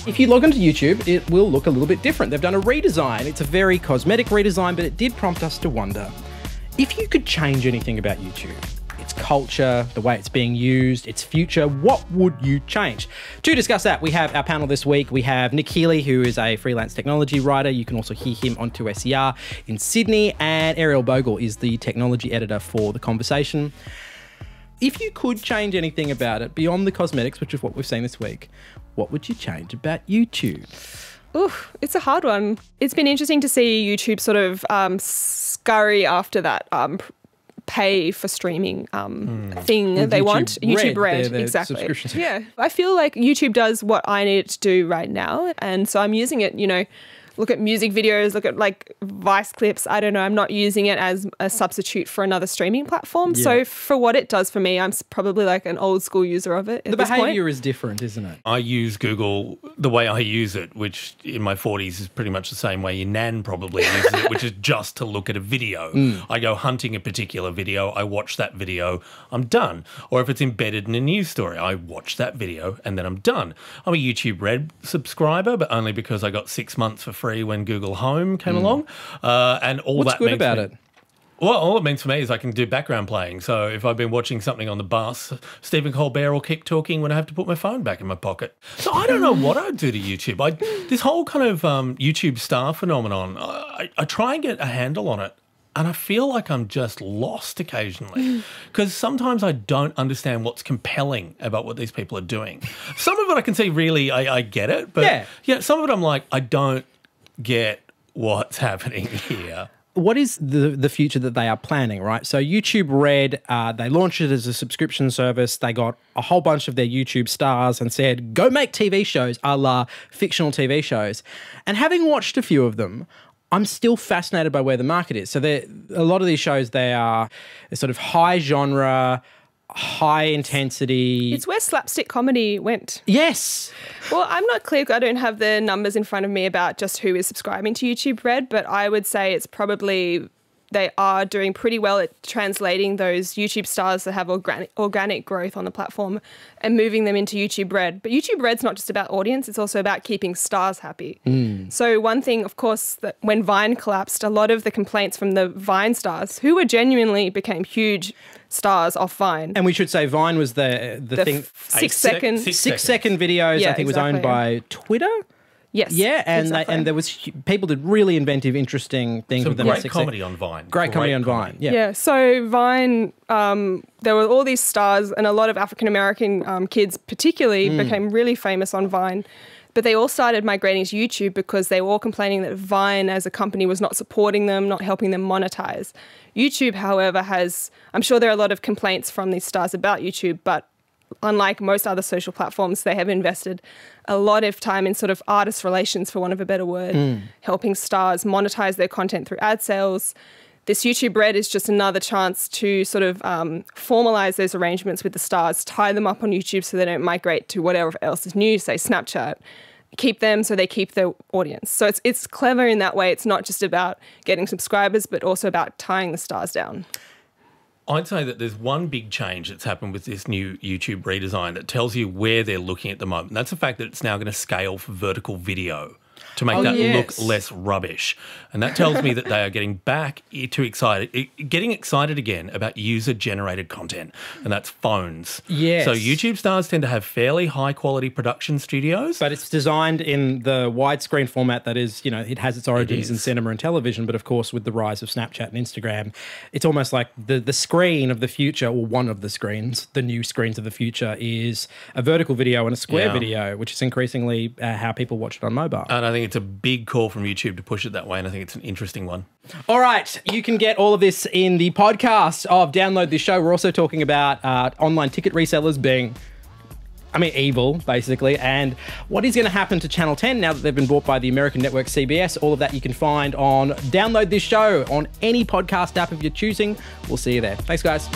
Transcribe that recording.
If you log into YouTube, it will look a little bit different. They've done a redesign. It's a very cosmetic redesign, but it did prompt us to wonder, if you could change anything about YouTube, its culture, the way it's being used, its future, what would you change? To discuss that, we have our panel this week. We have Nick Healy, who is a freelance technology writer. You can also hear him on 2SER in Sydney. And Ariel Bogle is the technology editor for The Conversation. If you could change anything about it beyond the cosmetics, which is what we've seen this week, what would you change about YouTube? Oof, it's a hard one. It's been interesting to see YouTube sort of scurry after that pay for streaming thing they want. YouTube Red, exactly. Yeah, I feel like YouTube does what I need it to do right now. And so I'm using it, you know, look at music videos, look at like Vice clips. I don't know. I'm not using it as a substitute for another streaming platform. Yeah. So for what it does for me, I'm probably like an old school user of it. The behavior is different, isn't it? I use Google the way I use it, which in my 40s is pretty much the same way your nan probably uses it, which is just to look at a video. I go hunting a particular video, I watch that video, I'm done. Or if it's embedded in a news story, I watch that video and then I'm done. I'm a YouTube Red subscriber, but only because I got 6 months for free when Google Home came along. And all What's that good means about it? Well, all it means for me is I can do background playing. So if I've been watching something on the bus, Stephen Colbert will keep talking when I have to put my phone back in my pocket. So I don't know what I'd do to YouTube. This whole kind of YouTube star phenomenon, I try and get a handle on it. And I feel like I'm just lost occasionally because sometimes I don't understand what's compelling about what these people are doing. Some of it I can see really, I get it. But yeah, some of it I'm like, I don't get what's happening here. What is the future that they are planning, right? So YouTube Red, they launched it as a subscription service. They got a whole bunch of their YouTube stars and said, go make TV shows, a la fictional TV shows. And having watched a few of them, I'm still fascinated by where the market is. So a lot of these shows, they are sort of high genre, high intensity. It's where slapstick comedy went. Yes. Well, I'm not clear. I don't have the numbers in front of me about just who is subscribing to YouTube Red, but I would say it's probably they are doing pretty well at translating those YouTube stars that have organic growth on the platform and moving them into YouTube Red. But YouTube Red's not just about audience, it's also about keeping stars happy. So one thing, of course, that when Vine collapsed, a lot of the complaints from the Vine stars, who were genuinely became huge stars off Vine. And we should say Vine was the thing. 6 second. 6 second videos, Yeah, I think was owned by Twitter. Yes. Yeah, and exactly. and there was people did really inventive, interesting things with them. Great comedy on Vine. Great comedy on Vine. Yeah. Yeah. So Vine, there were all these stars, and a lot of African American kids, particularly, became really famous on Vine. But they all started migrating to YouTube because they were all complaining that Vine as a company was not supporting them, not helping them monetize. YouTube, however, I'm sure there are a lot of complaints from these stars about YouTube, but unlike most other social platforms, they have invested a lot of time in sort of artist relations, for want of a better word, helping stars monetize their content through ad sales. This YouTube Red is just another chance to sort of formalize those arrangements with the stars, tie them up on YouTube so they don't migrate to whatever else is new, say Snapchat, keep them so they keep their audience. So it's clever in that way. It's not just about getting subscribers, but also about tying the stars down. I'd say that there's one big change that's happened with this new YouTube redesign that tells you where they're looking at the moment. And that's the fact that it's now going to scale for vertical video to make look less rubbish. And that tells me that they are getting getting excited again about user-generated content, and that's phones. Yes. So YouTube stars tend to have fairly high-quality production studios. But it's designed in the widescreen format that is, you know, it has its origins in cinema and television, but of course with the rise of Snapchat and Instagram, it's almost like the screen of the future, or one of the screens, the new screens of the future, is a vertical video and a square video, which is increasingly how people watch it on mobile. And I think it's a big call from YouTube to push it that way, and I think it's an interesting one. All right, you can get all of this in the podcast of Download This Show. We're also talking about online ticket resellers being, evil, basically, and what is going to happen to Channel 10 now that they've been bought by the American network CBS. All of that you can find on Download This Show on any podcast app of your choosing. We'll see you there. Thanks, guys.